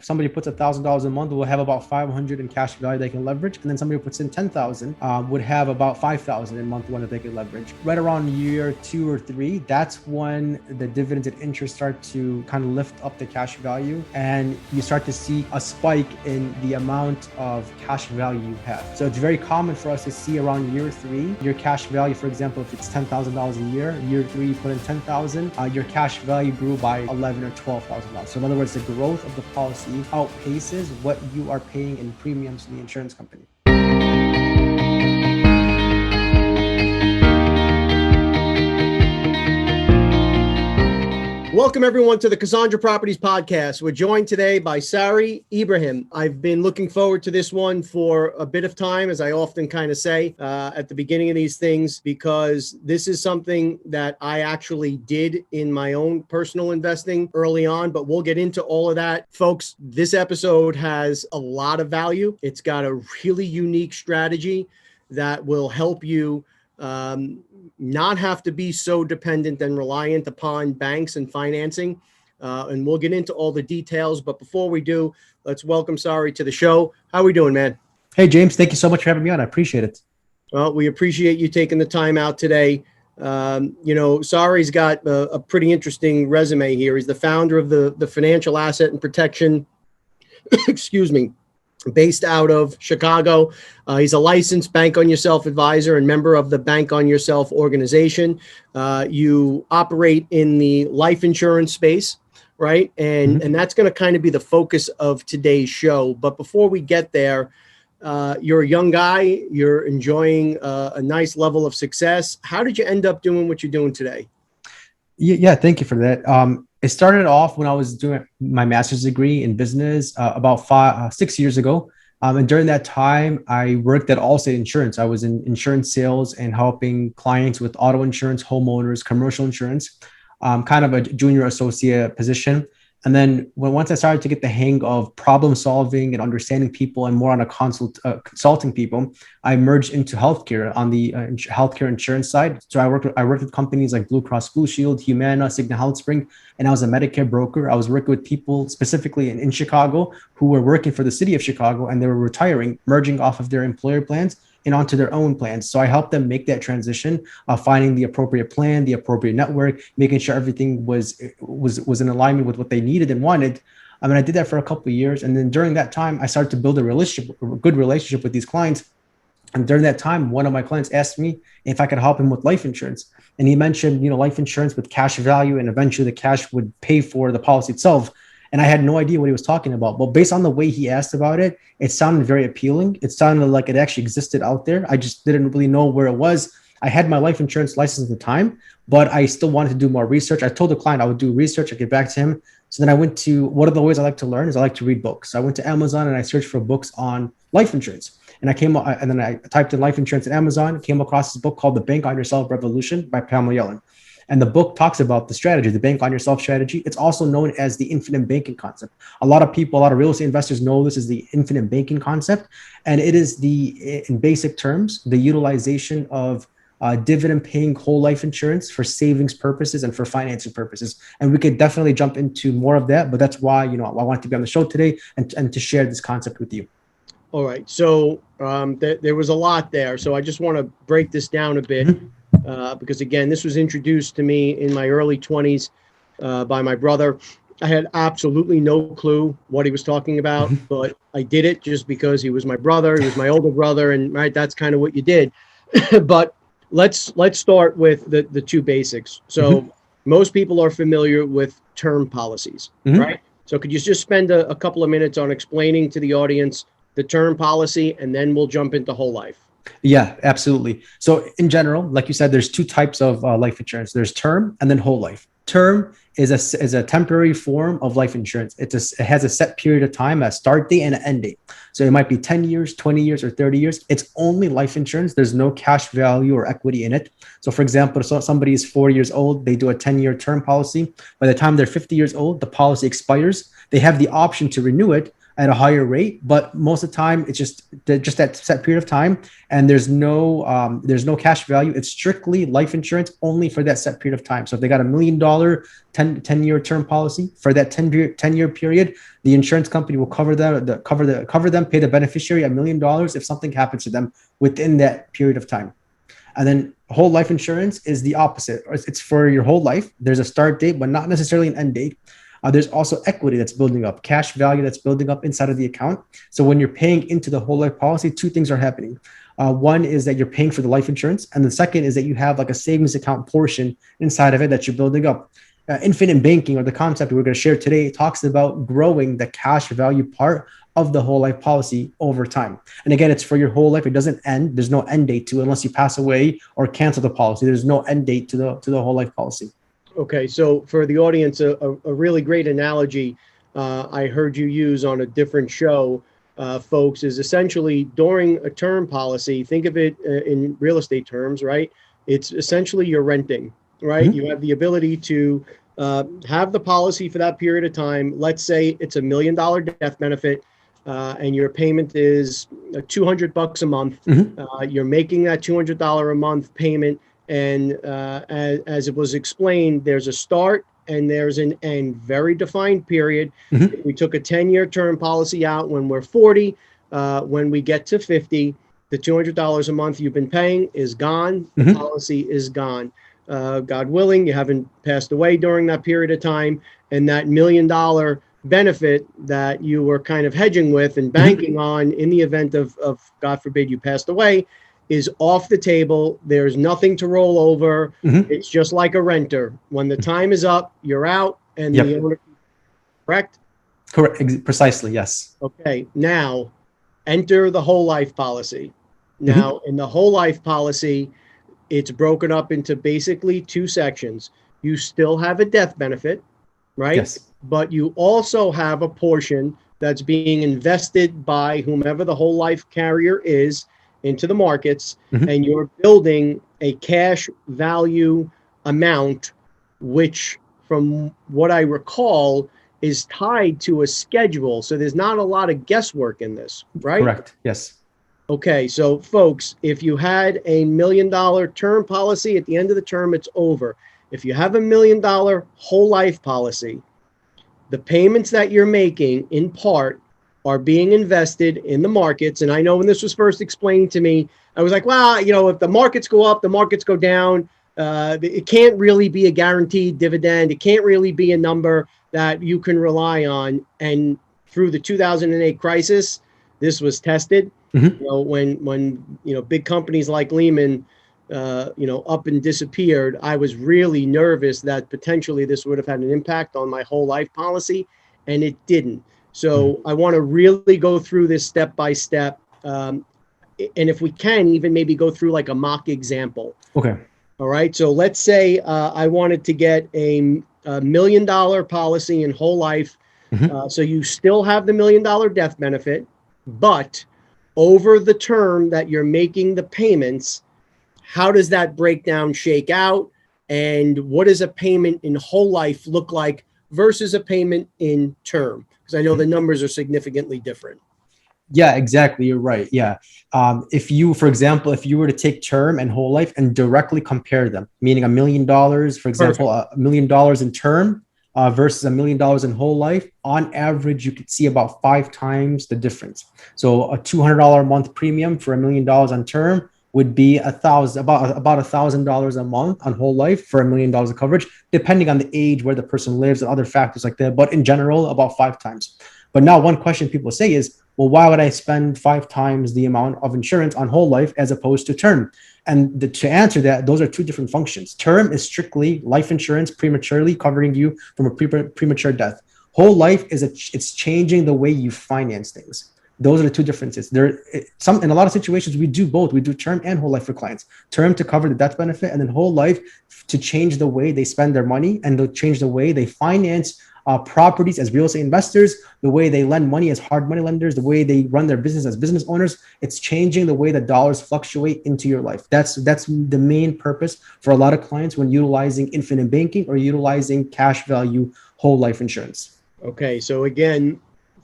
somebody puts $1,000 a month will have about 500 in cash value they can leverage. And then somebody who puts in 10,000 would have about 5,000 in month one that they can leverage. Right around year 2 or 3, that's when the dividends and interest start to kind of lift up the cash value. And you start to see a spike in the amount of cash value you have. So it's very common for us to see around year 3, your cash value, for example, if it's $10,000 a year 3, you put in 10,000, your cash value grew by $11,000 or $12,000. So in other words, the growth of the policy outpaces what you are paying in premiums to the insurance company. Welcome, everyone, to the Casandra Properties podcast. We're joined today by Sari Ibrahim. I've been looking forward to this one for a bit of time, as I often kind of say at the beginning of these things, because this is something that I actually did in my own personal investing early on, but we'll get into all of that. Folks, this episode has a lot of value. It's got a really unique strategy that will help you not have to be so dependent and reliant upon banks and financing. And we'll get into all the details. But before we do, let's welcome Sari to the show. How are we doing, man? Hey, James, thank you so much for having me on. I appreciate it. Well, we appreciate you taking the time out today. Sari's got a pretty interesting resume here. He's the founder of the Financial Asset and Protection, based out of Chicago. He's a licensed Bank on Yourself advisor and member of the Bank on Yourself organization. You operate in the life insurance space, right? And that's going to kind of be the focus of today's show. But before we get there, you're a young guy. You're enjoying a nice level of success. How did you end up doing what you're doing today? Yeah, thank you for that. It started off when I was doing my master's degree in business about 6 years ago. And during that time, I worked at Allstate Insurance. I was in insurance sales and helping clients with auto insurance, homeowners, commercial insurance, kind of a junior associate position. And then once I started to get the hang of problem solving and understanding people and more on a consulting people, I merged into healthcare on the healthcare insurance side. So I worked with companies like Blue Cross Blue Shield, Humana, Cigna HealthSpring, and I was a Medicare broker. I was working with people specifically in Chicago who were working for the city of Chicago, and they were retiring, merging off of their employer plans and onto their own plans. So I helped them make that transition of finding the appropriate plan, the appropriate network, making sure everything was in alignment with what they needed and wanted. I mean, I did that for a couple of years. And then during that time, I started to build a good relationship with these clients. And during that time, one of my clients asked me if I could help him with life insurance. And he mentioned, life insurance with cash value, and eventually the cash would pay for the policy itself. And I had no idea what he was talking about. But based on the way he asked about it, it sounded very appealing. It sounded like it actually existed out there. I just didn't really know where it was. I had my life insurance license at the time, but I still wanted to do more research. I told the client I would do research. I'd get back to him. So then I went to, one of the ways I like to learn is I like to read books. So I went to Amazon and I searched for books on life insurance. And then I typed in life insurance at Amazon, came across this book called The Bank on Yourself Revolution by Pamela Yellen. And the book talks about the strategy, the bank on yourself strategy. It's also known as the infinite banking concept. A lot of real estate investors know this is the infinite banking concept. And it is in basic terms, the utilization of dividend paying whole life insurance for savings purposes and for financing purposes. And we could definitely jump into more of that, but that's why, I wanted to be on the show today and to share this concept with you. All right. So there was a lot there. So I just want to break this down a bit. Because again, this was introduced to me in my early 20s by my brother. I had absolutely no clue what he was talking about, but I did it just because he was my brother. He was my older brother, and right, that's kind of what you did. But let's start with the two basics. So most people are familiar with term policies, right? So could you just spend a couple of minutes on explaining to the audience the term policy, and then we'll jump into whole life? Yeah, absolutely. So in general, like you said, there's two types of life insurance. There's term and then whole life. Term is a temporary form of life insurance. It has a set period of time, a start date and an end date. So it might be 10 years, 20 years, or 30 years. It's only life insurance. There's no cash value or equity in it. So for example, if somebody is 40 years old, they do a 10-year term policy. By the time they're 50 years old, the policy expires. They have the option to renew it. at a higher rate, but most of the time it's just that set period of time, and there's no cash value. It's strictly life insurance only for that set period of time. So if they got $1 million 10-year term policy for that 10-year period, the insurance company will cover them, pay the beneficiary $1 million if something happens to them within that period of time. And then whole life insurance is the opposite. It's for your whole life. There's a start date, but not necessarily an end date. There's also equity that's building up, cash value that's building up inside of the account. So when you're paying into the whole life policy, two things are happening. One is that you're paying for the life insurance. And the second is that you have like a savings account portion inside of it that you're building up. Infinite banking, or the concept we're going to share today, talks about growing the cash value part of the whole life policy over time. And again, it's for your whole life. It doesn't end. There's no end date to it unless you pass away or cancel the policy. There's no end date to the whole life policy. Okay, so for the audience, a really great analogy I heard you use on a different show, folks, is essentially during a term policy. Think of it in real estate terms, right? It's essentially you're renting, right? Mm-hmm. You have the ability to have the policy for that period of time. Let's say it's $1 million death benefit, and your payment is $200 a month. Mm-hmm. You're making that $200 a month payment. And as it was explained, there's a start and there's an end, very defined period. Mm-hmm. We took a 10-year term policy out when we're 40. When we get to 50, the $200 a month you've been paying is gone. Mm-hmm. The policy is gone. God willing, you haven't passed away during that period of time. And that $1 million benefit that you were kind of hedging with and banking mm-hmm. on in the event of, God forbid, you passed away, is off the table. There's nothing to roll over. Mm-hmm. It's just like a renter. When the time is up, you're out, and yep. the owner, correct? Correct. Precisely. Yes. Okay. Now, enter the whole life policy. Now, mm-hmm. in the whole life policy, it's broken up into basically two sections. You still have a death benefit, right? Yes. But you also have a portion that's being invested by whomever the whole life carrier is into the markets, mm-hmm. and you're building a cash value amount, which from what I recall is tied to a schedule. So there's not a lot of guesswork in this, right? Correct. Yes. Okay. So folks, if you had a $1 million term policy, at the end of the term, it's over. If you have $1 million whole life policy, the payments that you're making in part are being invested in the markets. And I know when this was first explained to me, I was like, well, if the markets go up, the markets go down. It can't really be a guaranteed dividend. It can't really be a number that you can rely on. And through the 2008 crisis, this was tested. Mm-hmm. When big companies like Lehman, up and disappeared, I was really nervous that potentially this would have had an impact on my whole life policy, and it didn't. So I want to really go through this step by step. And if we can, even maybe go through like a mock example. Okay. All right. So let's say I wanted to get a $1 million policy in whole life. Mm-hmm. So you still have the $1 million death benefit, but over the term that you're making the payments, how does that breakdown shake out? And what does a payment in whole life look like versus a payment in term? Because I know the numbers are significantly different. Yeah, exactly. You're right. Yeah. If you were to take term and whole life and directly compare them, meaning $1 million, for example, $1 million in term versus $1 million in whole life, on average, you could see about 5 times the difference. So a $200 a month premium for $1 million on term would be about $1,000 a month on whole life for $1 million of coverage, depending on the age, where the person lives, and other factors like that. But in general, about 5 times. But now one question people say is, well, why would I spend 5 times the amount of insurance on whole life as opposed to term? And to answer that, those are two different functions. Term is strictly life insurance, prematurely covering you from a premature death. Whole life it's changing the way you finance things. Those are the two differences. In a lot of situations, we do both. We do term and whole life for clients. Term to cover the death benefit, and then whole life to change the way they spend their money and to change the way they finance properties as real estate investors, the way they lend money as hard money lenders, the way they run their business as business owners. It's changing the way the dollars fluctuate into your life. That's the main purpose for a lot of clients when utilizing infinite banking or utilizing cash value whole life insurance. Okay, so again,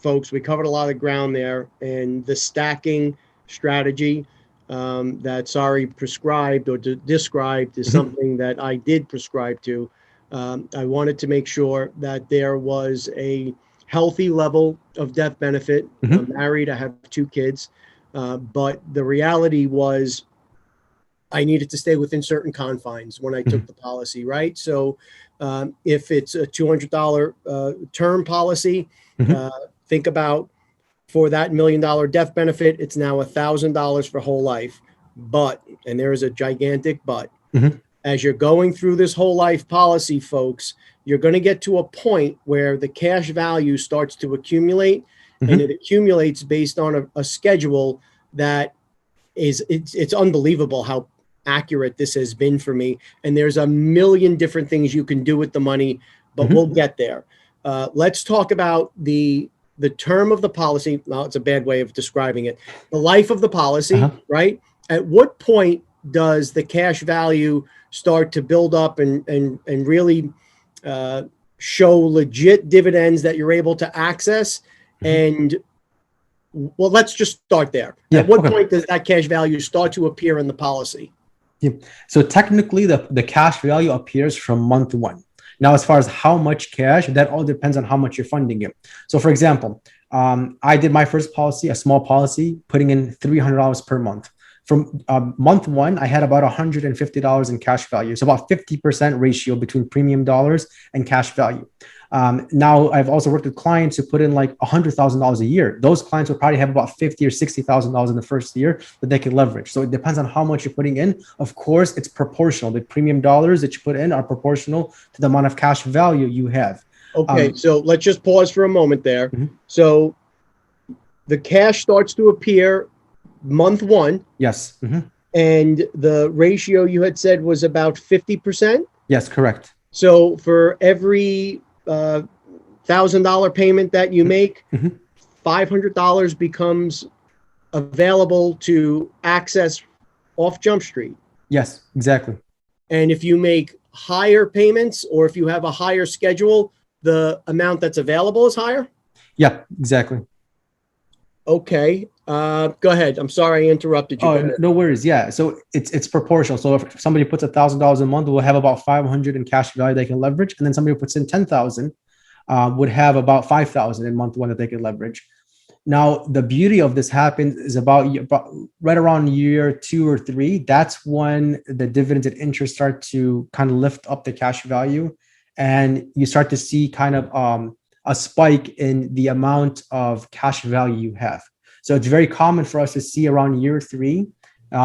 folks. We covered a lot of ground there, and the stacking strategy that Sari prescribed or described is something that I did prescribe to. I wanted to make sure that there was a healthy level of death benefit. I'm married, I have 2 kids, but the reality was I needed to stay within certain confines when I took the policy, right? So if it's a $200 term policy, think about for that $1 million death benefit, it's now $1,000 for whole life. But, and there is a gigantic but, as you're going through this whole life policy, folks, you're going to get to a point where the cash value starts to accumulate, and it accumulates based on a schedule that it's unbelievable how accurate this has been for me. And there's a million different things you can do with the money, but we'll get there. Let's talk about the term of the policy. Now, it's a bad way of describing it. The life of the policy, right? At what point does the cash value start to build up and really show legit dividends that you're able to access? And well, let's just start there. At what point does that cash value start to appear in the policy? So technically, the cash value appears from month 1. Now, as far as how much cash, that all depends on how much you're funding it. So, for example, I did my first policy, a small policy, putting in $300 per month. From month 1, I had about $150 in cash value. So about 50% ratio between premium dollars and cash value. Now, I've also worked with clients who put in like $100,000 a year. Those clients will probably have about $50,000 or $60,000 in the first year that they can leverage. So it depends on how much you're putting in. Of course, it's proportional. The premium dollars that you put in are proportional to the amount of cash value you have. Okay, so let's just pause for a moment there. So the cash starts to appear month 1. Yes. And the ratio you had said was about 50%? Yes, correct. So for every $1,000 payment that you make, $500 becomes available to access off Jump Street. Yes, exactly. And if you make higher payments or if you have a higher schedule, the amount that's available is higher? Yeah, exactly. Okay. Go ahead. I'm sorry I interrupted you. Oh, no worries. Yeah. So it's proportional. So if somebody puts $1,000 a month, we'll have about 500 in cash value they can leverage. And then somebody who puts in 10,000 would have about 5,000 in month 1 that they can leverage. Now, the beauty of this happens is about right around year 2 or 3. That's when the dividends and interest start to kind of lift up the cash value. And you start to see kind of a spike in the amount of cash value you have. So it's very common for us to see around year 3,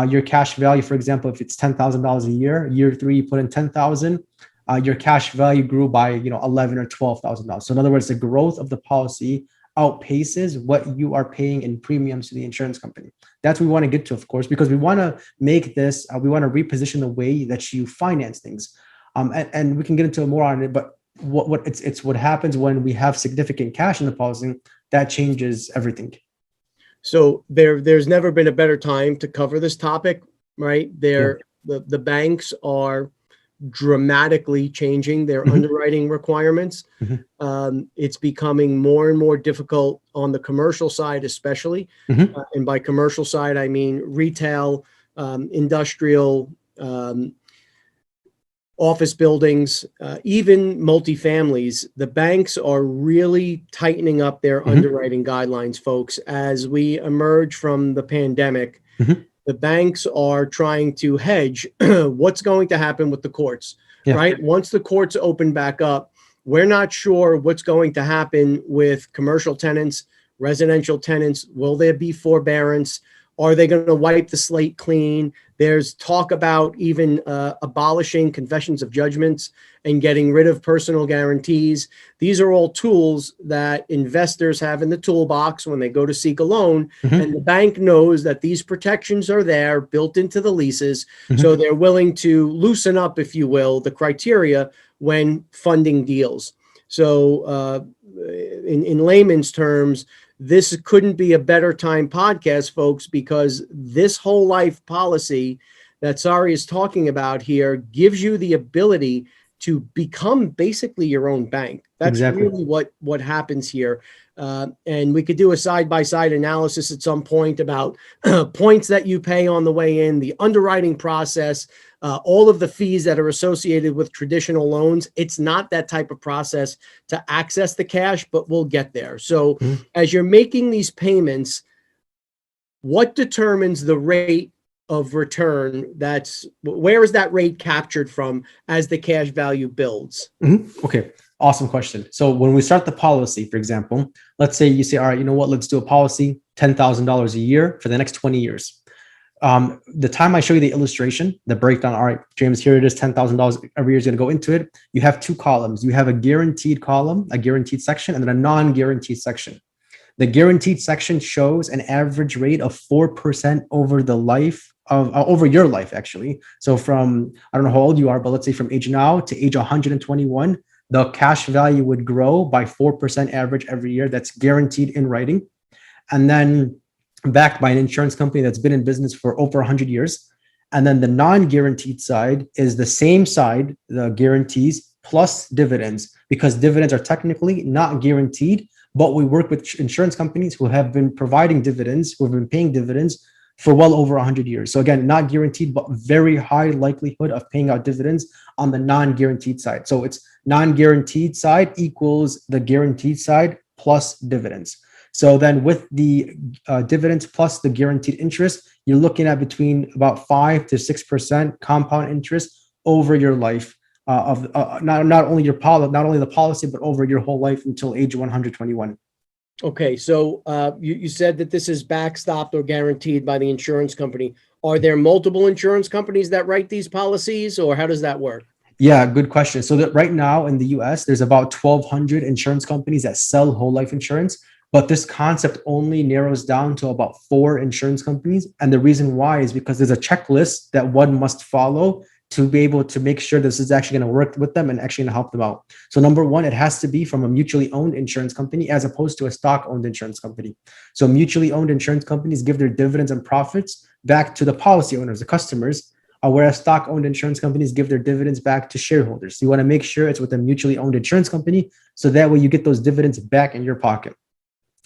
your cash value, for example, if it's $10,000 a year 3, you put in 10,000, your cash value grew by, $11,000 or $12,000. So in other words, the growth of the policy outpaces what you are paying in premiums to the insurance company. That's what we want to get to, of course, because we want to make this, we want to reposition the way that you finance things. And we can get into more on it, but it's what happens when we have significant cash in the policy that changes everything. So there's never been a better time to cover this topic, right? The banks are dramatically changing their underwriting requirements. It's becoming more and more difficult on the commercial side, especially. And by commercial side, I mean retail, industrial, office buildings, even multifamilies. The banks are really tightening up their underwriting guidelines, folks. As we emerge from the pandemic, the banks are trying to hedge what's going to happen with the courts, right? Once the courts open back up, we're not sure what's going to happen with commercial tenants, residential tenants. Will there be forbearance? Are they going to wipe the slate clean? There's talk about even abolishing confessions of judgments and getting rid of personal guarantees. These are all tools that investors have in the toolbox when they go to seek a loan. And the bank knows that these protections are there built into the leases. So they're willing to loosen up, if you will, the criteria when funding deals. So in layman's terms, this couldn't be a better time podcast, folks, because this whole life policy that Sari is talking about here gives you the ability to become basically your own bank. That's Exactly. really what happens here. And we could do a side-by-side analysis at some point about points that you pay on the way in, the underwriting process, all of the fees that are associated with traditional loans. It's not that type of process to access the cash, but we'll get there. So as you're making these payments, what determines the rate of return? Where is that rate captured from as the cash value builds? Okay, awesome question. So when we start the policy, for example, let's say you say, all right, you know what, let's do a policy, $10,000 a year for the next 20 years. The time I show you the illustration, the breakdown, all right, James, here it is, $10,000 every year is going to go into it. You have two columns. You have a guaranteed column, a guaranteed section, and then a non-guaranteed section. The guaranteed section shows an average rate of 4% over the life of over your life, actually. So from, I don't know how old you are, but let's say from age now to age 121, the cash value would grow by 4% average every year. That's guaranteed in writing. And then backed by an insurance company that's been in business for over 100 years. And then the non-guaranteed side is the same side, the guarantees plus dividends, because dividends are technically not guaranteed, but we work with insurance companies who have been providing dividends, who have been paying dividends for well over 100 years. So again, not guaranteed, but very high likelihood of paying out dividends on the non-guaranteed side. So it's non-guaranteed side equals the guaranteed side plus dividends. So then with the dividends plus the guaranteed interest, you're looking at between about 5 to 6% compound interest over your life of not only the policy, but over your whole life until age 121. Okay, so you said that this is backstopped or guaranteed by the insurance company. Are there multiple insurance companies that write these policies, or how does that work? Yeah, good question. So that right now in the US, there's about 1,200 insurance companies that sell whole life insurance. But this concept only narrows down to about 4 insurance companies. And the reason why is because there's a checklist that one must follow to be able to make sure this is actually going to work with them and actually going to help them out. So number one, it has to be from a mutually owned insurance company as opposed to a stock owned insurance company. So mutually owned insurance companies give their dividends and profits back to the policy owners, the customers, whereas stock owned insurance companies give their dividends back to shareholders. So you want to make sure it's with a mutually owned insurance company, so that way you get those dividends back in your pocket.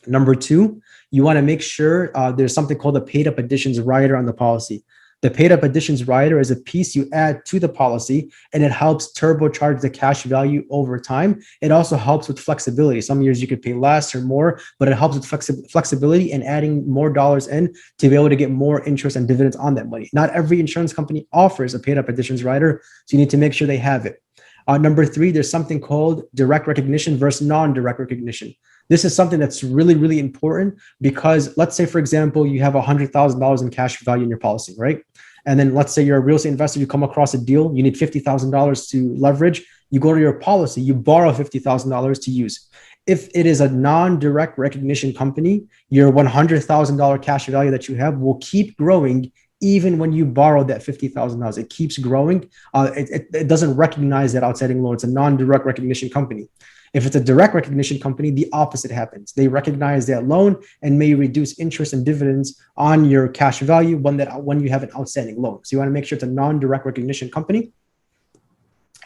Number two, you want to make sure there's something called a paid up additions rider on the policy. The paid up additions rider is a piece you add to the policy, and it helps turbocharge the cash value over time. It also helps with flexibility. Some years you could pay less or more, but it helps with flexibility and adding more dollars in to be able to get more interest and dividends on that money. Not every insurance company offers a paid up additions rider, so you need to make sure they have it. Number three, there's something called direct recognition versus non-direct recognition. This is something that's really, really important because let's say, for example, you have $100,000 in cash value in your policy, right? And then let's say you're a real estate investor, you come across a deal, you need $50,000 to leverage, you go to your policy, you borrow $50,000 to use. If it is a non-direct recognition company, your $100,000 cash value that you have will keep growing even when you borrow that $50,000. It keeps growing. It doesn't recognize that outstanding loan. It's a non-direct recognition company. If it's a direct recognition company, the opposite happens. They recognize that loan and may reduce interest and dividends on your cash value when you have an outstanding loan. So you want to make sure it's a non-direct recognition company.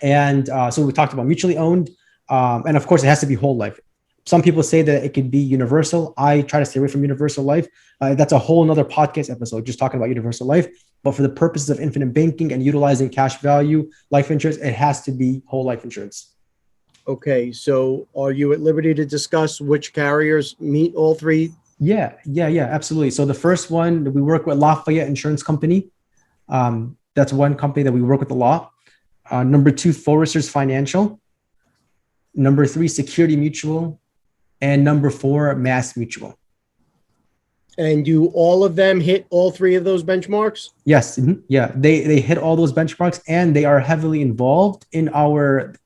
And so we talked about mutually owned. And of course, it has to be whole life. Some people say that it could be universal. I try to stay away from universal life. That's a whole nother podcast episode, just talking about universal life. But for the purposes of infinite banking and utilizing cash value life insurance, it has to be whole life insurance. Okay, so are you at liberty to discuss which carriers meet all three? Yeah, absolutely. So the first one, we work with Lafayette Insurance Company. That's one company that we work with a lot. Number two, Foresters Financial. Number three, Security Mutual. And number four, Mass Mutual. And do all of them hit all three of those benchmarks? Yes. Mm-hmm. Yeah. They hit all those benchmarks, and they are heavily involved in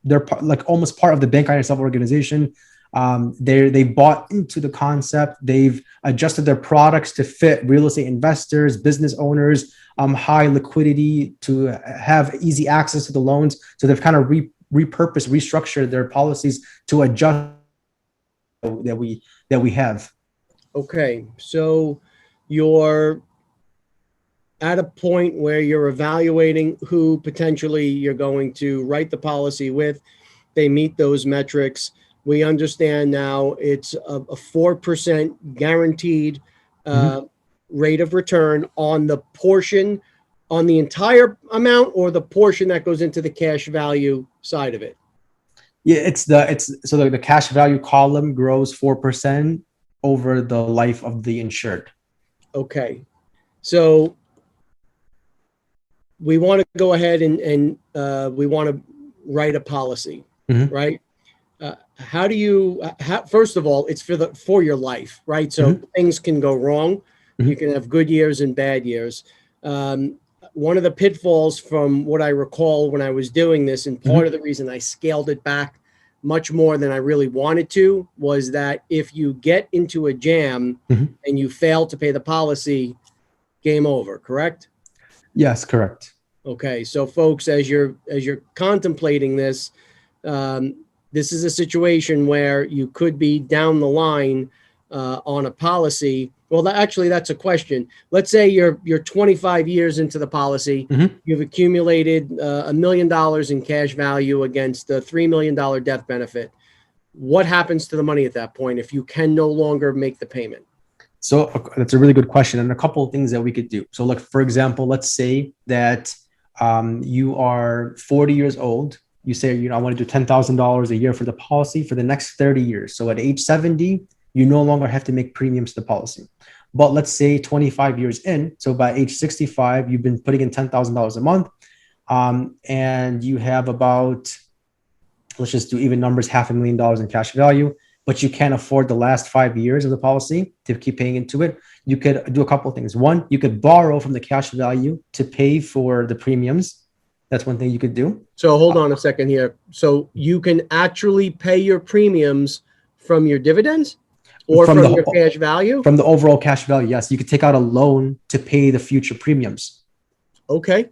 they're like almost part of the Bank on Yourself organization. They bought into the concept. They've adjusted their products to fit real estate investors, business owners, high liquidity, to have easy access to the loans. So they've kind of repurposed, restructured their policies to adjust that we have. Okay, so your at a point where you're evaluating who potentially you're going to write the policy with. They meet those metrics. We understand now it's a 4% guaranteed Mhm. rate of return on the portion, on the entire amount, or the portion that goes into the cash value side of it. Yeah, it's so the cash value column grows 4% over the life of the insured. Okay. So we want to go ahead and we want to write a policy, Mhm. right? How do you, first of all, it's for your life, right? So Mhm. things can go wrong. You Mhm. can have good years and bad years. One of the pitfalls from what I recall when I was doing this, and part of Mhm. the reason I scaled it back much more than I really wanted to, was that if you get into a jam Mhm. and you fail to pay the policy, game over, correct? Yes, correct. Okay, so folks, as you're contemplating this, this is a situation where you could be down the line on a policy. Well, actually, that's a question. Let's say you're 25 years into the policy. Mhm. You've accumulated $1 million in cash value against a $3 million death benefit. What happens to the money at that point if you can no longer make the payment? So that's a really good question, and a couple of things that we could do. So, look, for example, let's say that you are 40 years old. You say, I want to do $10,000 a year for the policy for the next 30 years. So at age 70, you no longer have to make premiums to the policy. But let's say 25 years in, so by age 65, you've been putting in $10,000 a month, and you have about, let's just do even numbers, $500,000 in cash value, but you can't afford the last 5 years of the policy to keep paying into it. You could do a couple of things. One, you could borrow from the cash value to pay for the premiums. That's one thing you could do. So hold on a second here. So you can actually pay your premiums from your dividends or From from your the cash value? from the overall cash value, yes, you could take out a loan to pay the future premiums. Okay.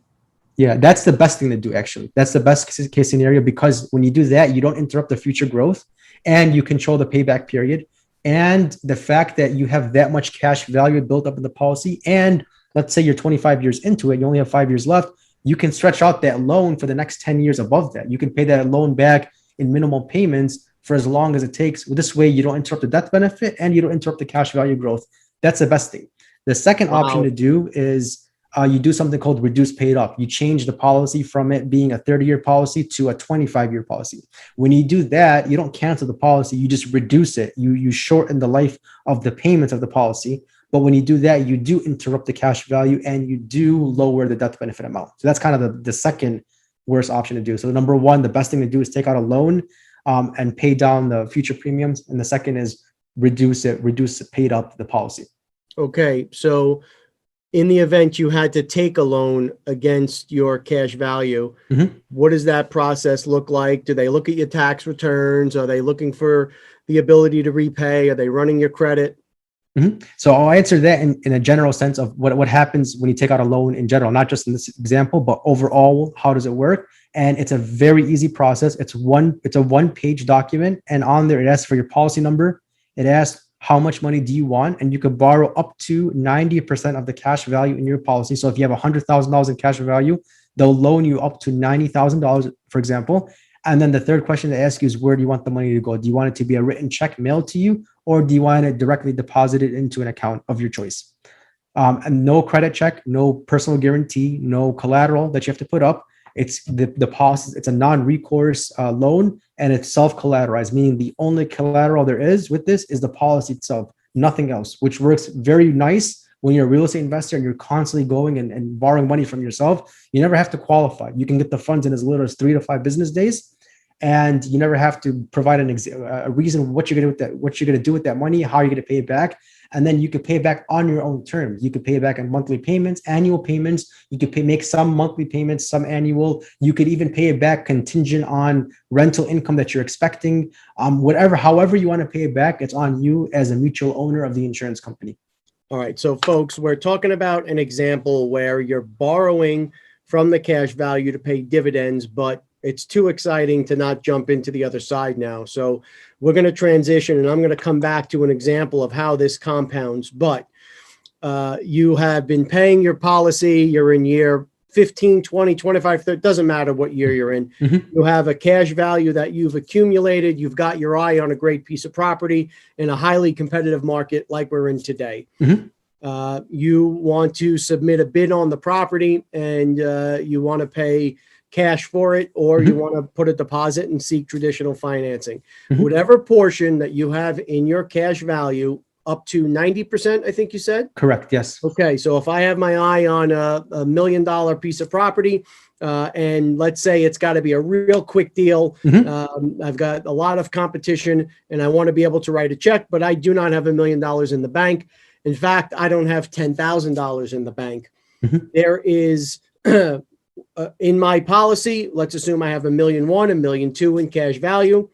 Yeah, that's the best thing to do, actually. That's the best case scenario, because when you do that, you don't interrupt the future growth and you control the payback period. And the fact that you have that much cash value built up in the policy, and let's say you're 25 years into it, you only have 5 years left, you can stretch out that loan for the next 10 years above that. You can pay that loan back in minimal payments for as long as it takes. This way, you don't interrupt the death benefit and you don't interrupt the cash value growth. That's the best thing. The second option to Wow. do is you do something called reduce paid up. You change the policy from it being a 30-year policy to a 25-year policy. When you do that, you don't cancel the policy, you just reduce it. You shorten the life of the payments of the policy. But when you do that, you do interrupt the cash value and you do lower the death benefit amount. So that's kind of the second worst option to do. So number one, the best thing to do is take out a loan and pay down the future premiums. And the second is reduce it, paid up the policy. Okay. So in the event you had to take a loan against your cash value, Mhm. what does that process look like? Do they look at your tax returns? Are they looking for the ability to repay? Are they running your credit? Mhm. So I'll answer that in a general sense of what happens when you take out a loan in general, not just in this example, but overall, how does it work? And it's a very easy process. It's a one-page document, and on there it asks for your policy number. It asks how much money do you want, and you could borrow up to 90% of the cash value in your policy. So if you have $100,000 in cash value, they'll loan you up to $90,000, for example. And then the third question they ask you is, where do you want the money to go? Do you want it to be a written check mailed to you, or do you want it directly deposited into an account of your choice? And no credit check, no personal guarantee, no collateral that you have to put up. It's the policy. It's a non-recourse loan, and it's self-collateralized, meaning the only collateral there is with this is the policy itself, nothing else, which works very nice when you're a real estate investor and you're constantly going and borrowing money from yourself. You never have to qualify. You can get the funds in as little as 3 to 5 business days, and you never have to provide a reason what you're going to do with that, what you're going to do with that money, how you're going to pay it back. And then you could pay it back on your own terms. You could pay it back in monthly payments, annual payments. You could make some monthly payments, some annual. You could even pay it back contingent on rental income that you're expecting. However you want to pay it back, it's on you as a mutual owner of the insurance company. All right. So, folks, we're talking about an example where you're borrowing from the cash value to pay dividends, but it's too exciting to not jump into the other side now. So we're going to transition, and I'm going to come back to an example of how this compounds. But You have been paying your policy. You're in year 15, 20, 25, 30, doesn't matter what year you're in. You have a cash value that you've accumulated. You've got your eye on a great piece of property in a highly competitive market like we're in today. You want to submit a bid on the property, and you want to pay cash for it, or you want to put a deposit and seek traditional financing. Whatever portion that you have in your cash value, up to 90%, I think you said? Correct. Yes. Okay. So if I have my eye on a $1 million piece of property, and let's say it's got to be a real quick deal, I've got a lot of competition and I want to be able to write a check, but I do not have $1 million in the bank. In fact, I don't have $10,000 in the bank. There is, in my policy, let's assume I have $1.1 million, $1.2 million in cash value.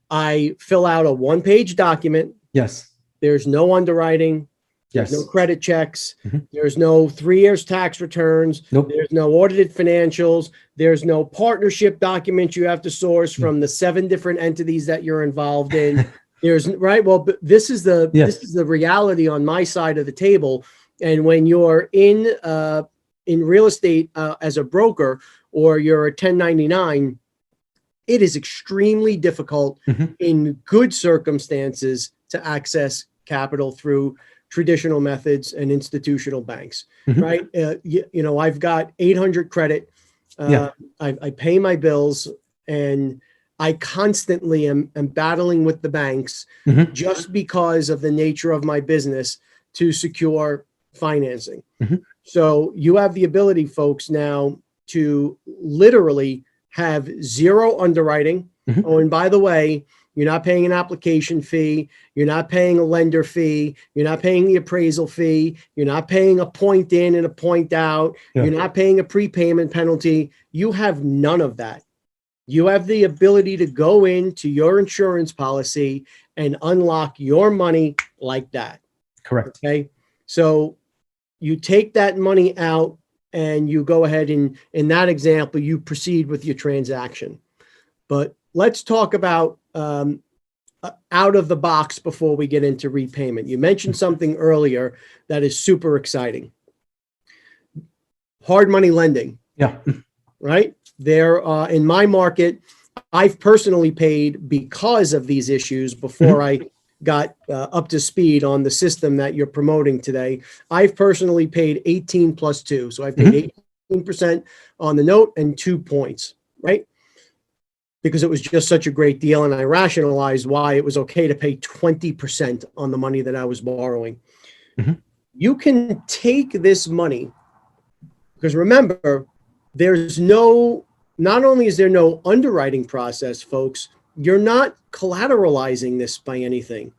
I fill out a one-page document. Yes. There's no underwriting. There's no credit checks. There's no 3 years tax returns. There's no audited financials. There's no partnership documents you have to source from the 7 different entities that you're involved in. There's right. Well, but this is the reality on my side of the table. And when you're in real estate as a broker, or you're a 1099, it is extremely difficult in good circumstances to access capital through traditional methods and institutional banks, right? I've got 800 credit. I pay my bills, and I constantly am battling with the banks just because of the nature of my business to secure financing. So you have the ability, folks, now to literally have zero underwriting. Oh, and by the way, you're not paying an application fee. You're not paying a lender fee. You're not paying the appraisal fee. You're not paying a point in and a point out. You're not paying a prepayment penalty. You have none of that. You have the ability to go into your insurance policy and unlock your money like that. Correct. Okay. So you take that money out and you go ahead and, in that example, you proceed with your transaction. But let's talk about out of the box before we get into repayment. You mentioned something earlier that is super exciting. Hard money lending. Yeah. Right? There, in my market, I've personally paid, because of these issues, before I got up to speed on the system that you're promoting today, I've personally paid 18 plus 2. So I've paid 18% on the note and 2 points, right? Because it was just such a great deal, and I rationalized why it was okay to pay 20% on the money that I was borrowing. You can take this money, because remember, not only is there no underwriting process, folks, you're not collateralizing this by anything.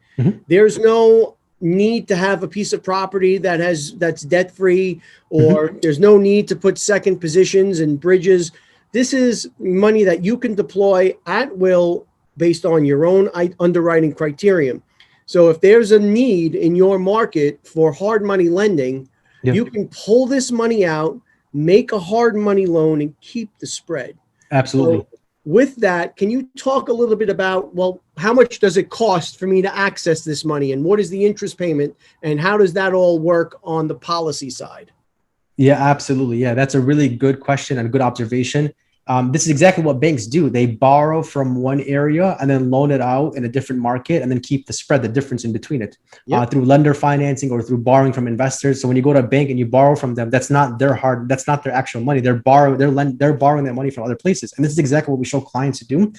There's no need to have a piece of property that's debt-free, or there's no need to put second positions and bridges. This is money that you can deploy at will based on your own underwriting criterion. So if there's a need in your market for hard money lending, you can pull this money out, make a hard money loan, and keep the spread. Absolutely. So with that, can you talk a little bit about, well, how much does it cost for me to access this money, and what is the interest payment, and how does that all work on the policy side? Yeah, absolutely. Yeah, that's a really good question and a good observation. This is exactly what banks do. They borrow from one area and then loan it out in a different market, and then keep the spread, the difference in between it, through lender financing or through borrowing from investors. So when you go to a bank and you borrow from them, that's not their actual money. They're borrowing that money from other places. And this is exactly what we show clients to do.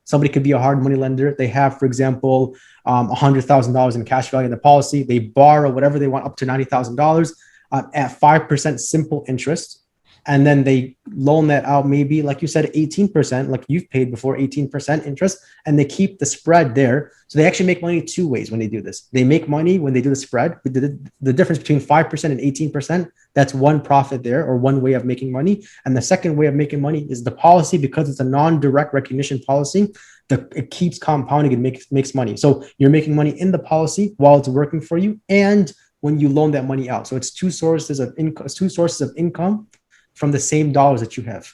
Somebody could be a hard money lender. They have, for example, $100,000 in cash value in the policy. They borrow whatever they want up to $90,000 at 5% simple interest. And then they loan that out, maybe, like you said, 18%, like you've paid before, 18% interest, and they keep the spread there. So they actually make money 2 ways when they do this. They make money when they do the spread. The difference between 5% and 18%, that's one profit there, or one way of making money. And the second way of making money is the policy, because it's a non-direct recognition policy, it keeps compounding and makes money. So you're making money in the policy while it's working for you, and when you loan that money out. So it's two sources of income from the same dollars that you have.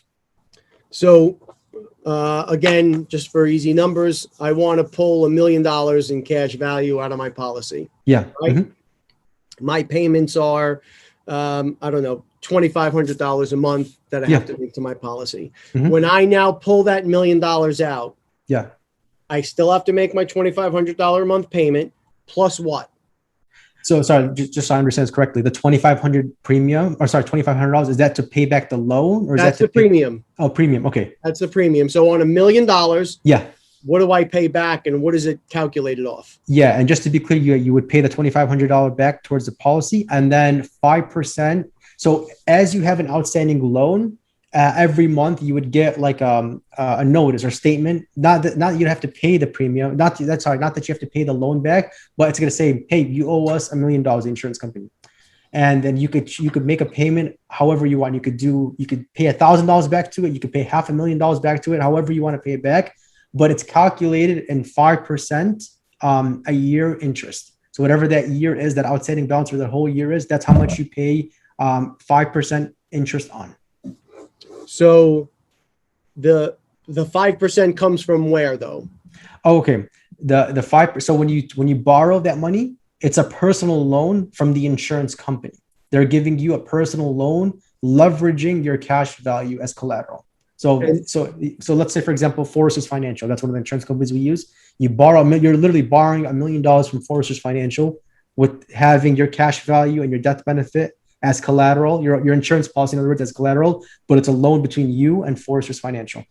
So again, just for easy numbers, I want to pull $1 million in cash value out of my policy. Yeah. Right? my payments are, I don't know, $2,500 a month that I have to make to my policy. When I now pull that $1 million out, I still have to make my $2,500 a month payment plus what? So sorry, just so I understand this correctly, the 2,500 premium, or sorry, $2,500, is that to pay back the loan, or is That's that to the premium? Oh, premium. Okay. That's the premium. So on $1 million, Yeah. what do I pay back, and what is it calculated off? Yeah, and just to be clear, you would pay the $2,500 back towards the policy, and then 5%. So as you have an outstanding loan, every month you would get like a notice or statement. Not that you'd have to pay the premium. Not that you have to pay the loan back, but it's going to say, hey, you owe us $1 million, insurance company. And then you could make a payment however you want. You could pay $1,000 back to it. You could pay $500,000 back to it, however you want to pay it back. But it's calculated in 5% a year interest. So whatever that year is, that outstanding balance for the whole year is, that's how much you pay 5% interest on. So the 5% comes from where though? Oh, okay. The 5%. So when you borrow that money, it's a personal loan from the insurance company. They're giving you a personal loan, leveraging your cash value as collateral. So let's say, for example, Foresters Financial, that's one of the insurance companies we use. You're literally borrowing $1 million from Foresters Financial with having your cash value and your death benefit as collateral, your insurance policy, in other words, as collateral, but it's a loan between you and Foresters Financial.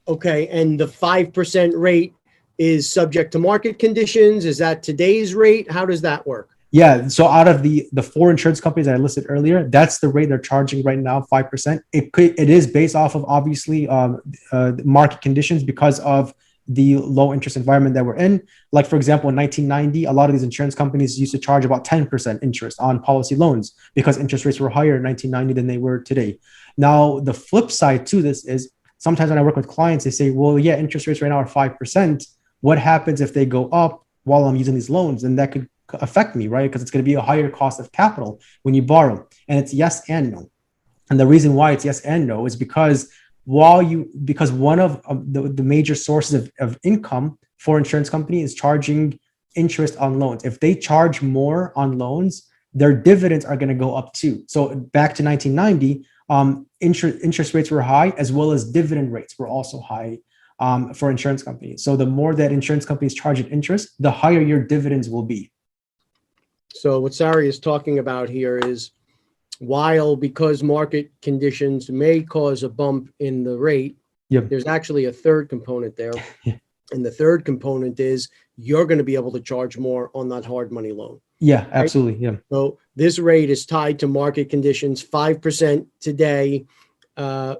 Okay. And the 5% rate is subject to market conditions. Is that today's rate? How does that work? Yeah. So out of the 4 insurance companies that I listed earlier, that's the rate they're charging right now, 5%. It is based off of obviously market conditions because of the low interest environment that we're in. Like, for example, in 1990, a lot of these insurance companies used to charge about 10% interest on policy loans because interest rates were higher in 1990 than they were today. Now, the flip side to this is sometimes when I work with clients, they say, well, yeah, interest rates right now are 5%. What happens if they go up while I'm using these loans? And that could affect me, right? Because it's going to be a higher cost of capital when you borrow. And it's yes and no. And the reason why it's yes and no is because one of the major sources of income for insurance company is charging interest on loans. If they charge more on loans, their dividends are going to go up too. So back to 1990, interest rates were high, as well as dividend rates were also high for insurance companies. So the more that insurance companies charge in interest, the higher your dividends will be. So what Sarry is talking about here is, because market conditions may cause a bump in the rate, there's actually a third component there. And the third component is you're going to be able to charge more on that hard money loan. Yeah, absolutely. Yeah. So this rate is tied to market conditions, 5% today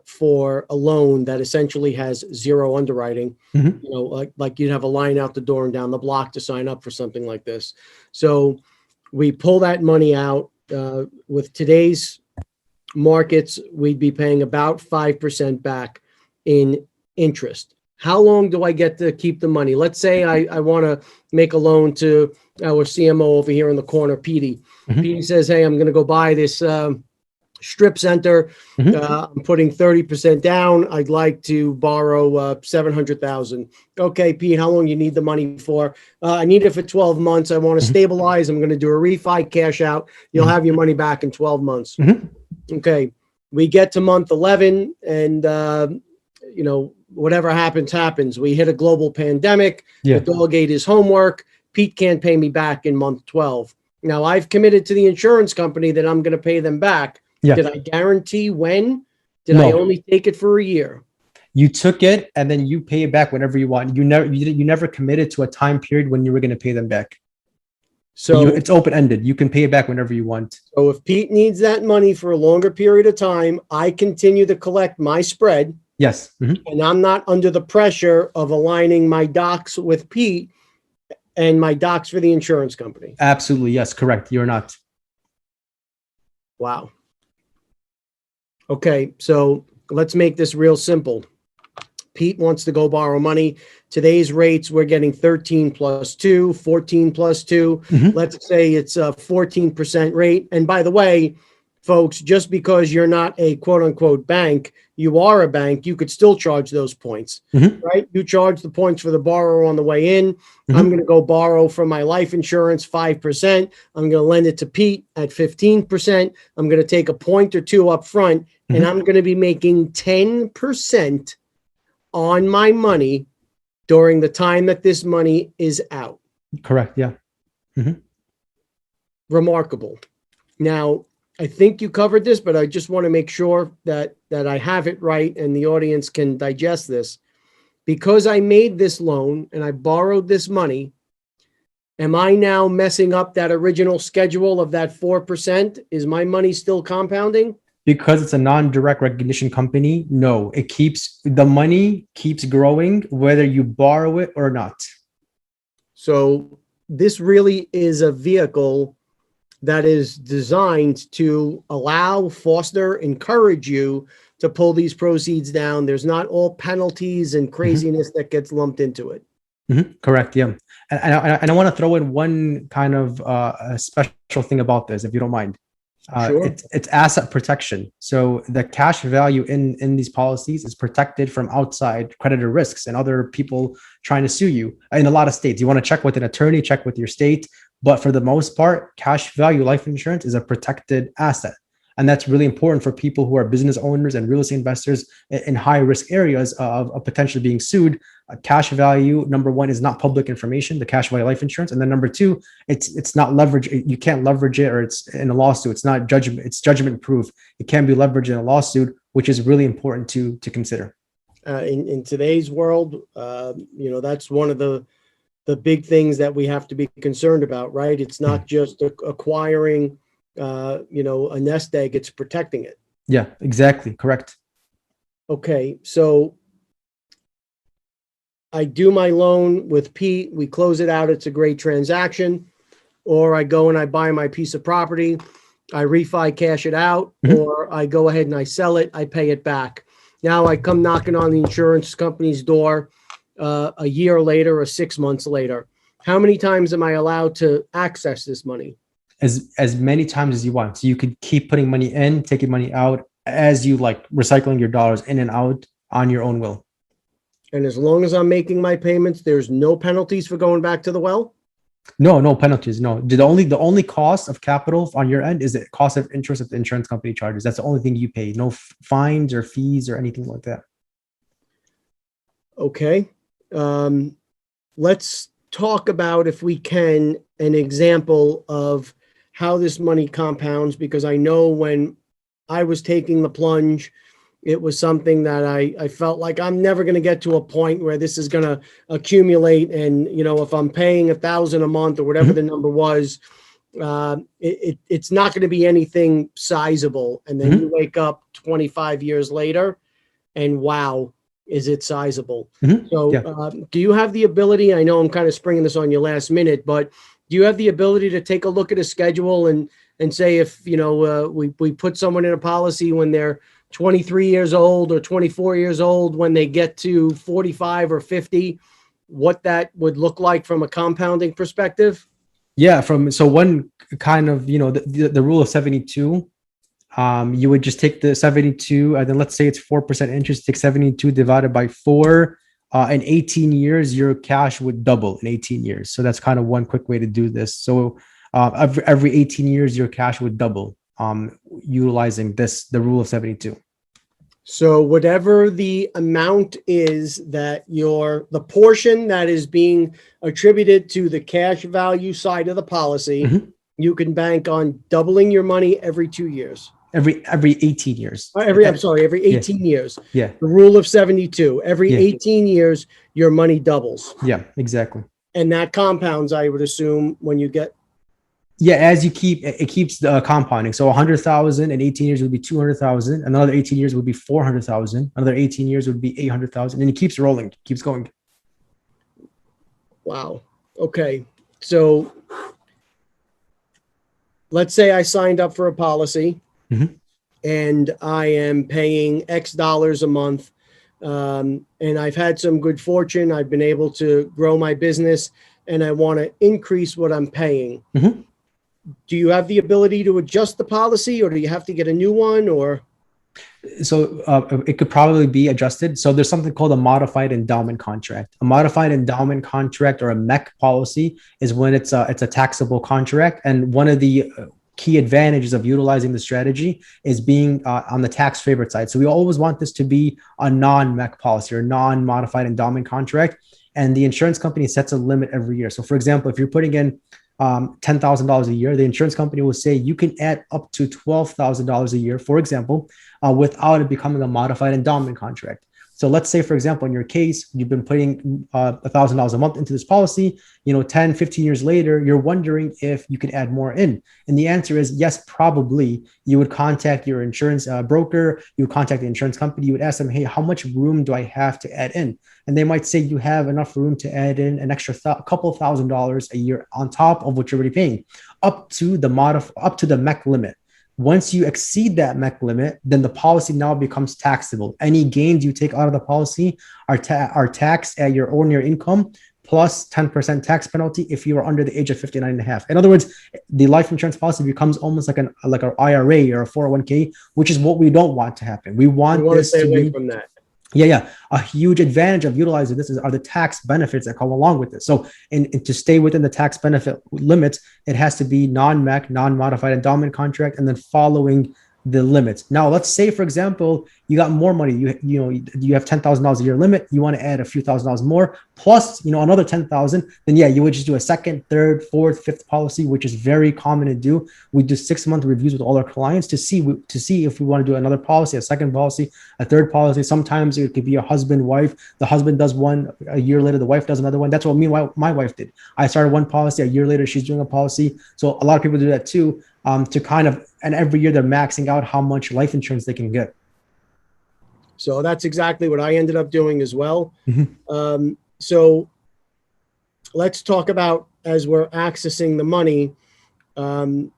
for a loan that essentially has zero underwriting. You know, like you'd have a line out the door and down the block to sign up for something like this. So we pull that money out. With today's markets, we'd be paying about 5% back in interest. How long do I get to keep the money? Let's say I want to make a loan to our CMO over here in the corner, Petey. Petey says, hey, I'm going to go buy this strip center. I'm putting 30% down. I'd like to borrow $700,000. Okay, Pete, how long you need the money for? I need it for 12 months. I want to stabilize. I'm going to do a refi, cash out. You'll have your money back in 12 months. Okay, we get to month 11 and, you know, whatever happens. We hit a global pandemic. The dog ate his homework. Pete can't pay me back in month 12. Now, I've committed to the insurance company that I'm going to pay them back. Did I guarantee when? I only take it for a year? You took it and then you pay it back whenever you want. You never committed to a time period when you were going to pay them back. So it's open-ended. You can pay it back whenever you want. So if Pete needs that money for a longer period of time, I continue to collect my spread. Yes. And I'm not under the pressure of aligning my docs with Pete and my docs for the insurance company. Absolutely. Yes, correct. You're not. Wow. Okay, so let's make this real simple. Pete wants to go borrow money. Today's rates, we're getting 13 plus 2, 14 plus 2. Let's say it's a 14% rate. And by the way, folks, just because you're not a quote unquote bank, you are a bank, you could still charge those points, right? You charge the points for the borrower on the way in. I'm going to go borrow from my life insurance 5%. I'm going to lend it to Pete at 15%. I'm going to take a point or two up front, and I'm going to be making 10% on my money during the time that this money is out. Correct. Yeah. Remarkable. Now, I think you covered this, but I just want to make sure that I have it right and the audience can digest this. Because I made this loan and I borrowed this money, am I now messing up that original schedule of that 4%? Is my money still compounding? Because it's a non-direct recognition company, no, the money keeps growing whether you borrow it or not. So this really is a vehicle that is designed to allow, foster, encourage you to pull these proceeds down. There's not all penalties and craziness that gets lumped into it. Correct. Yeah. And I want to throw in one kind of a special thing about this, if you don't mind. Sure. It's asset protection. So the cash value in these policies is protected from outside creditor risks and other people trying to sue you. In a lot of states, you want to check with an attorney, check with your state. But for the most part, cash value life insurance is a protected asset. And that's really important for people who are business owners and real estate investors in high risk areas of potentially being sued. Cash value, number one, is not public information, the cash value life insurance. And then number two, it's not leverage. You can't leverage it, or it's in a lawsuit. It's not judgment. It's judgment proof. It can be leveraged in a lawsuit, which is really important to consider. In today's world, that's one of the big things that we have to be concerned about, right? It's not just acquiring, a nest egg, it's protecting it. Yeah, exactly. Correct. Okay. So I do my loan with Pete. We close it out. It's a great transaction. Or I go and I buy my piece of property. I refi, cash it out, or I go ahead and I sell it. I pay it back. Now I come knocking on the insurance company's door a year later or 6 months later. How many times am I allowed to access this money? As many times as you want. So you could keep putting money in, taking money out as you like, recycling your dollars in and out on your own will. And as long as I'm making my payments, there's no penalties for going back to the well? No penalties. No. The only cost of capital on your end is the cost of interest that the insurance company charges. That's the only thing you pay. No fines or fees or anything like that. Okay. Let's talk about, if we can, an example of how this money compounds, because I know when I was taking the plunge, it was something that I felt like I'm never going to get to a point where this is going to accumulate. And, if I'm paying $1,000 a month or whatever the number was, it's not going to be anything sizable. And then you wake up 25 years later and wow, is it sizable? So do you have the ability, I know I'm kind of springing this on you last minute, but do you have the ability to take a look at a schedule and say, if, we put someone in a policy when they're 23 years old or 24 years old, when they get to 45 or 50, what that would look like from a compounding perspective? Yeah. So one kind of, the rule of 72, you would just take the 72 and then let's say it's 4% interest, take 72 divided by 4. In 18 years, your cash would double in 18 years. So that's kind of one quick way to do this. So every 18 years, your cash would double, utilizing the rule of 72. So whatever the amount is that the portion that is being attributed to the cash value side of the policy, you can bank on doubling your money every 2 years. Every 18 years. Every 18 years. Yeah. The rule of 72. Every 18 years, your money doubles. Yeah, exactly. And that compounds, I would assume, when you get. Yeah, as you it keeps the compounding. So 100,000 in 18 years would be 200,000. Another 18 years would be 400,000. Another 18 years would be 800,000. And it keeps rolling, keeps going. Wow. Okay. So let's say I signed up for a policy. And I am paying X dollars a month. And I've had some good fortune. I've been able to grow my business and I want to increase what I'm paying. do you have the ability to adjust the policy, or do you have to get a new one, or? So it could probably be adjusted. So there's something called a modified endowment contract. A modified endowment contract, or a MEC policy, is when it's a taxable contract. And one of the key advantages of utilizing the strategy is being on the tax favorite side. So we always want this to be a non-MEC policy or non-modified endowment contract. And the insurance company sets a limit every year. So for example, if you're putting in $10,000 a year, the insurance company will say you can add up to $12,000 a year, for example, without it becoming a modified endowment contract. So let's say, for example, in your case, you've been putting $1,000 a month into this policy, 10, 15 years later, you're wondering if you can add more in. And the answer is yes, probably. You would contact your insurance broker, you would contact the insurance company, you would ask them, hey, how much room do I have to add in? And they might say you have enough room to add in an extra couple $1,000s a year on top of what you're already paying, up to the MEC limit. Once you exceed that MEC limit, then the policy now becomes taxable. Any gains you take out of the policy are taxed at your ordinary income plus 10% tax penalty if you are under the age of 59 and a half. In other words, the life insurance policy becomes almost like an IRA or a 401k, which is what we don't want to happen. We want this to be from that. Yeah. A huge advantage of utilizing this are the tax benefits that come along with it. So, and to stay within the tax benefit limits, it has to be non-MEC, non-modified endowment contract, and then following the limits. Now, let's say, for example, you got more money. You have $10,000 a year limit. You want to add a few $1,000s more, plus another 10,000. Then you would just do a second, third, fourth, fifth policy, which is very common to do. We do 6-month reviews with all our clients to see if we want to do another policy, a second policy, a third policy. Sometimes it could be a husband, wife. The husband does one, a year later the wife does another one. That's what my wife did. I started one policy, a year later she's doing a policy. So a lot of people do that too. To kind of, and every year they're maxing out how much life insurance they can get. So that's exactly what I ended up doing as well. Mm-hmm. So let's talk about, as we're accessing the money,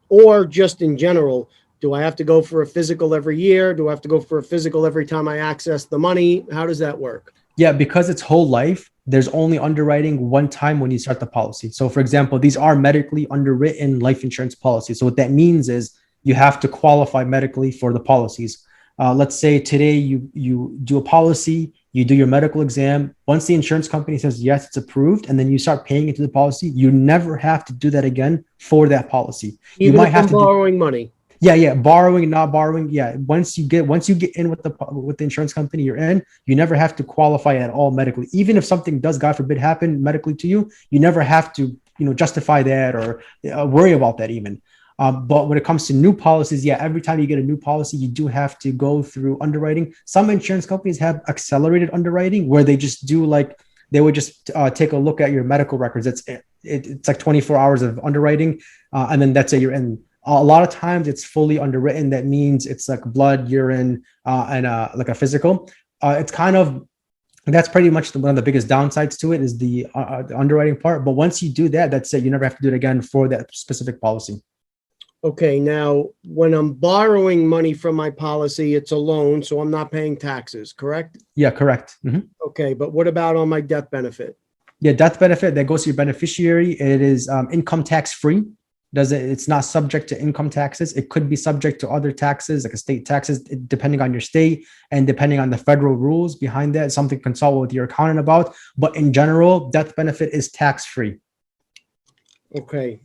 or just in general, do I have to go for a physical every year? Do I have to go for a physical every time I access the money? How does that work? Yeah, because it's whole life, there's only underwriting one time when you start the policy. So for example, these are medically underwritten life insurance policies. So what that means is you have to qualify medically for the policies. Let's say today you do a policy, you do your medical exam. Once the insurance company says, yes, it's approved, and then you start paying into the policy, you never have to do that again for that policy. Even you might have to borrowing money. Yeah. Borrowing, not borrowing. Yeah. Once you get in with the insurance company you're in, you never have to qualify at all medically. Even if something does, God forbid, happen medically to you, you never have to, justify that or worry about that even. But when it comes to new policies, every time you get a new policy, you do have to go through underwriting. Some insurance companies have accelerated underwriting where they just do they would just take a look at your medical records. It's like 24 hours of underwriting. And then that's it, you're in. A lot of times it's fully underwritten. That means it's like blood, urine, and like a physical. That's pretty much one of the biggest downsides to it is the underwriting part. But once you do that, that's it. You never have to do it again for that specific policy. Okay. Now, when I'm borrowing money from my policy, it's a loan, so I'm not paying taxes, correct? Yeah, correct. Mm-hmm. Okay. But what about on my death benefit? Yeah, death benefit, that goes to your beneficiary. It is income tax free. It's not subject to income taxes. It could be subject to other taxes, like estate taxes, depending on your state and depending on the federal rules behind that. Something to consult with your accountant about. But in general, death benefit is tax free. Okay.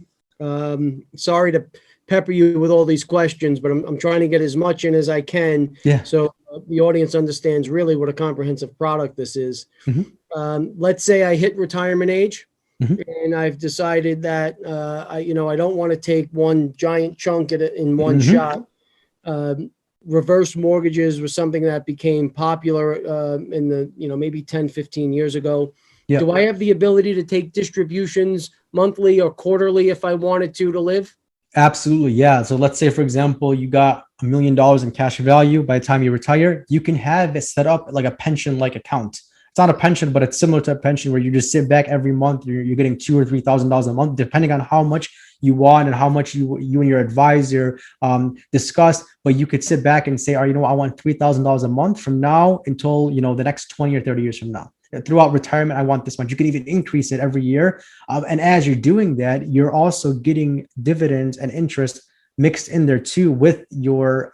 Sorry to pepper you with all these questions, but I'm trying to get as much in as I can. Yeah. So the audience understands really what a comprehensive product this is. Mm-hmm. Let's say I hit retirement age. Mm-hmm. And I've decided that I don't want to take one giant chunk in one mm-hmm. shot. Reverse mortgages was something that became popular in the maybe 10, 15 years ago. Yeah. Do I have the ability to take distributions monthly or quarterly if I wanted to live? Absolutely, yeah. So let's say, for example, you got $1 million in cash value by the time you retire. You can have it set up like a pension-like account. It's not a pension, but it's similar to a pension where you just sit back every month. You're getting $2,000 or $3,000 a month, depending on how much you want and how much you and your advisor discussed. But you could sit back and say, I want $3,000 a month from now until the next 20 or 30 years from now. throughout retirement, I want this much. You can even increase it every year. And as you're doing that, you're also getting dividends and interest mixed in there too with your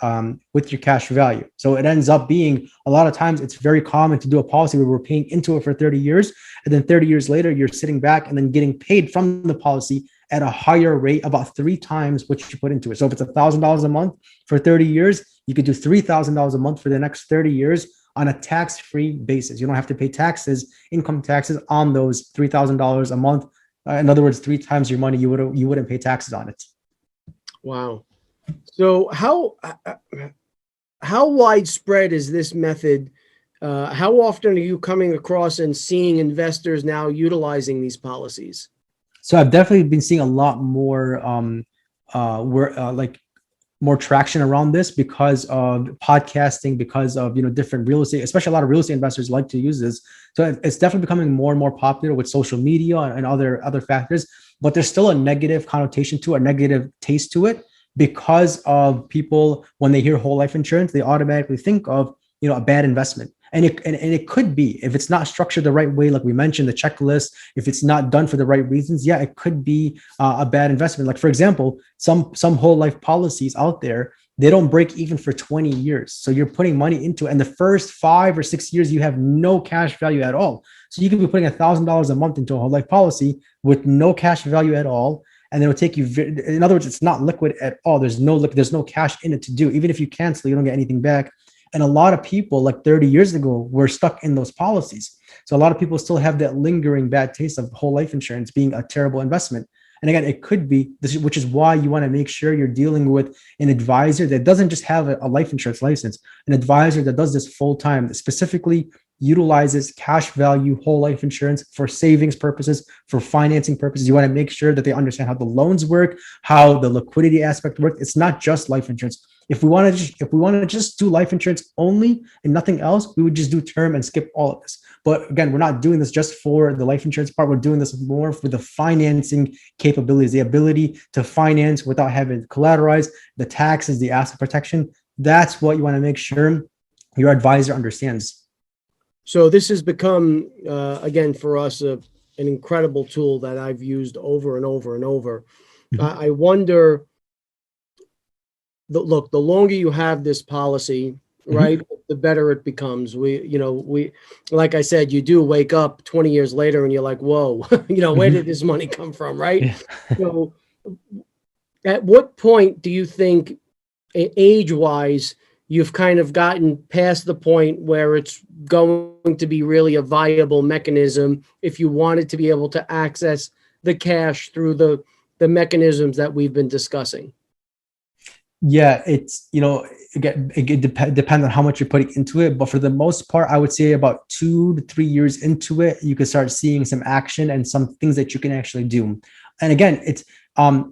cash value. So it ends up being a lot of times it's very common to do a policy where we're paying into it for 30 years. And then 30 years later, you're sitting back and then getting paid from the policy at a higher rate, about 3 times what you put into it. So if it's $1,000 a month for 30 years, you could do $3,000 a month for the next 30 years on a tax-free basis. You don't have to pay taxes, income taxes on those $3,000 a month. In other words, 3 times your money, you wouldn't pay taxes on it. Wow. So how widespread is this method? How often are you coming across and seeing investors now utilizing these policies? So I've definitely been seeing a lot more more traction around this because of podcasting, because of different real estate, especially a lot of real estate investors like to use this. So it's definitely becoming more and more popular with social media and other factors. But there's still a negative connotation to it, a negative taste to it, because of people, when they hear whole life insurance, they automatically think of a bad investment. And it could be, if it's not structured the right way, like we mentioned, the checklist, if it's not done for the right reasons, yeah, it could be a bad investment. Like, for example, some whole life policies out there, they don't break even for 20 years. So you're putting money into it, and the first 5 or 6 years, you have no cash value at all. So you could be putting $1,000 a month into a whole life policy with no cash value at all. And it'll take you, in other words, it's not liquid at all. There's no cash in it to do. Even if you cancel, you don't get anything back. And a lot of people, like 30 years ago, were stuck in those policies. So a lot of people still have that lingering bad taste of whole life insurance being a terrible investment. And again, it could be this, which is why you want to make sure you're dealing with an advisor that doesn't just have a life insurance license, an advisor that does this full time, that specifically utilizes cash value whole life insurance for savings purposes, for financing purposes. You want to make sure that they understand how the loans work, how the liquidity aspect works. It's not just life insurance. If we want to just do life insurance only and nothing else, we would just do term and skip all of this. But again, we're not doing this just for the life insurance part. We're doing this more for the financing capabilities, the ability to finance without having collateralized, the taxes, the asset protection. That's what you want to make sure your advisor understands. So this has become, again, for us, an incredible tool that I've used over and over and over. Mm-hmm. I wonder, look, the longer you have this policy, right, mm-hmm. the better it becomes. We, like I said, you do wake up 20 years later and you're like, whoa, where did this money come from, right? Yeah. So at what point do you think, age-wise, you've kind of gotten past the point where it's going to be really a viable mechanism if you wanted to be able to access the cash through the mechanisms that we've been discussing? Yeah, it's, again, it depends on how much you're putting into it. But for the most part, I would say about 2 to 3 years into it, you can start seeing some action and some things that you can actually do. And again, it's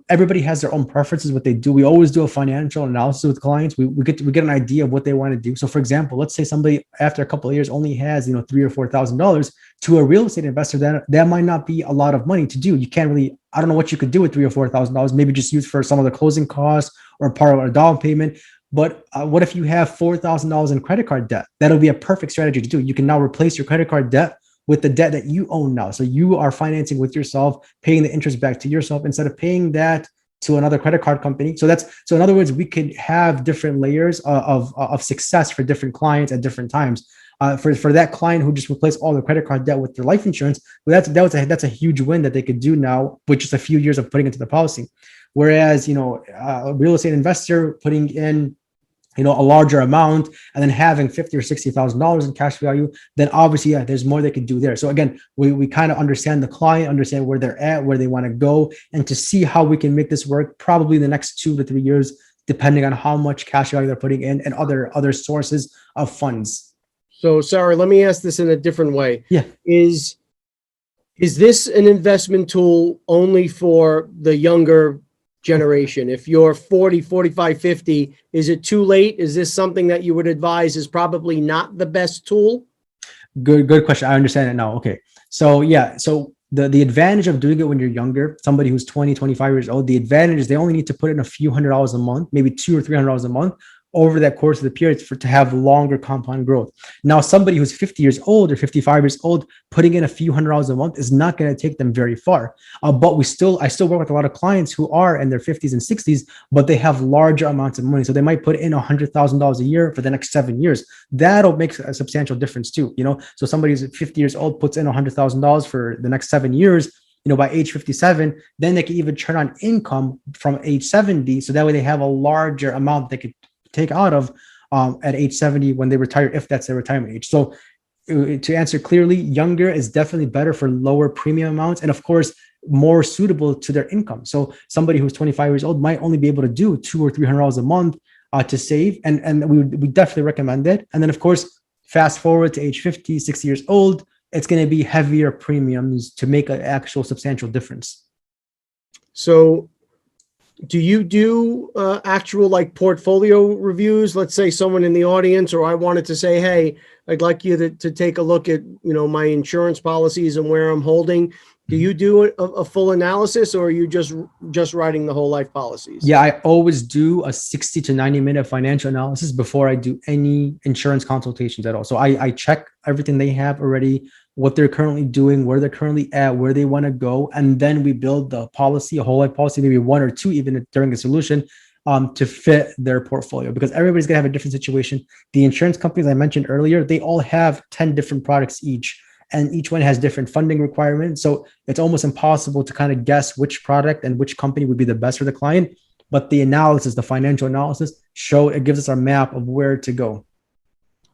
everybody has their own preferences, what they do. We always do a financial analysis with clients. We get an idea of what they want to do. So for example, let's say somebody after a couple of years only has, $3,000 or $4,000. To a real estate investor, that might not be a lot of money to do. You can't really, I don't know what you could do with $3,000 or $4,000, maybe just use for some of the closing costs or part of a down payment. But what if you have $4,000 in credit card debt? That'll be a perfect strategy to do. You can now replace your credit card debt with the debt that you own now. So you are financing with yourself, paying the interest back to yourself instead of paying that to another credit card company. So in other words, we could have different layers of success for different clients at different times. For that client who just replaced all their credit card debt with their life insurance, well, that's a huge win that they could do now with just a few years of putting into the policy. Whereas, a real estate investor putting in a larger amount and then having $50,000 or $60,000 in cash value, then obviously, yeah, there's more they could do there. So again, we kind of understand the client, understand where they're at, where they want to go, and to see how we can make this work probably in the next 2 to 3 years, depending on how much cash value they're putting in and other sources of funds. So, Sarry, let me ask this in a different way. Yeah. Is this an investment tool only for the younger generation? If you're 40, 45, 50, is it too late? Is this something that you would advise is probably not the best tool? Good question. I understand it now. Okay. So yeah. So the advantage of doing it when you're younger, somebody who's 20, 25 years old, the advantage is they only need to put in a few $100s a month, maybe $200 or $300 a month. over that course of the period to have longer compound growth. Now, somebody who's 50 years old or 55 years old, putting in a few $100 a month is not going to take them very far. But I still work with a lot of clients who are in their 50s and 60s, but they have larger amounts of money. So they might put in $100,000 a year for the next 7 years. That'll make a substantial difference too. So somebody who's 50 years old puts in $100,000 for the next 7 years. By age 57, then they can even turn on income from age 70. So that way they have a larger amount they could take out of at age 70 when they retire, if that's their retirement age. So to answer clearly, younger is definitely better for lower premium amounts, and of course, more suitable to their income. So somebody who's 25 years old might only be able to do $200 or $300 a month to save. And we definitely recommend it. And then of course, fast forward to age 50, 60 years old, it's going to be heavier premiums to make an actual substantial difference. So do you do actual like portfolio reviews? Let's say someone in the audience, or I wanted to say, hey, I'd like you to take a look at, my insurance policies and where I'm holding. Do you do a full analysis, or are you just writing the whole life policies? Yeah, I always do a 60 to 90-minute financial analysis before I do any insurance consultations at all. So I check everything they have already, what they're currently doing, where they're currently at, where they want to go. And then we build the policy, a whole life policy, maybe one or two, even during the solution, to fit their portfolio, because everybody's going to have a different situation. The insurance companies I mentioned earlier, they all have 10 different products each, and each one has different funding requirements. So it's almost impossible to kind of guess which product and which company would be the best for the client. But the analysis, the financial analysis, it gives us our map of where to go.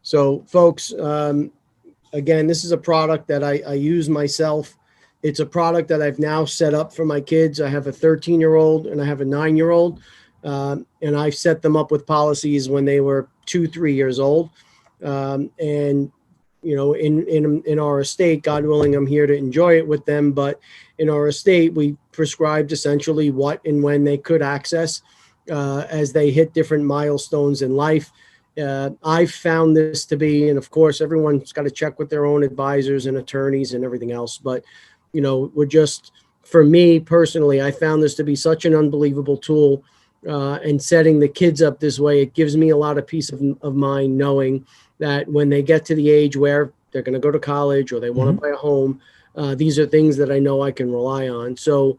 So folks, again, this is a product that I use myself. It's a product that I've now set up for my kids. I have a 13-year-old and I have a 9-year-old. And I've set them up with policies when they were 2-3 years old. And in our estate, God willing, I'm here to enjoy it with them. But in our estate, we prescribed essentially what and when they could access as they hit different milestones in life. I've found this to be, and of course, everyone's got to check with their own advisors and attorneys and everything else. But, for me personally, I found this to be such an unbelievable tool. And setting the kids up this way, it gives me a lot of peace of mind knowing that when they get to the age where they're going to go to college or they want to buy a home, these are things that I know I can rely on. So,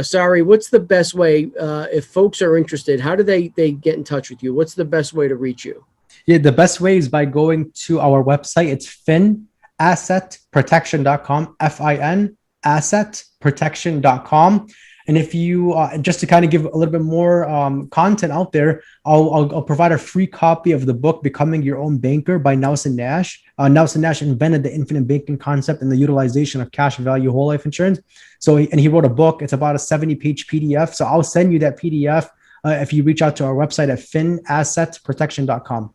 Sari, what's the best way, if folks are interested, how do they get in touch with you? What's the best way to reach you? Yeah, the best way is by going to our website. It's finassetprotection.com, FIN, assetprotection.com. And if you, just to kind of give a little bit more content out there, I'll provide a free copy of the book, Becoming Your Own Banker by Nelson Nash. Nelson Nash invented the infinite banking concept and the utilization of cash value whole life insurance. So, and he wrote a book. It's about a 70-page PDF. So I'll send you that PDF if you reach out to our website at finassetprotection.com.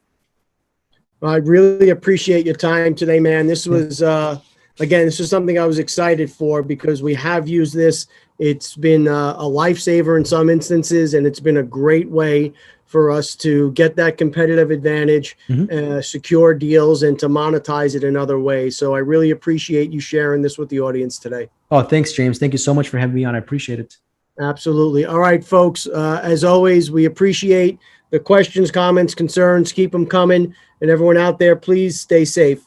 I really appreciate your time today, man. This was, again, this is something I was excited for because we have used this. It's been a lifesaver in some instances, and it's been a great way for us to get that competitive advantage, secure deals, and to monetize it in other ways. So I really appreciate you sharing this with the audience today. Oh, thanks, James. Thank you so much for having me on. I appreciate it. Absolutely. All right, folks. As always, we appreciate the questions, comments, concerns. Keep them coming. And everyone out there, please stay safe.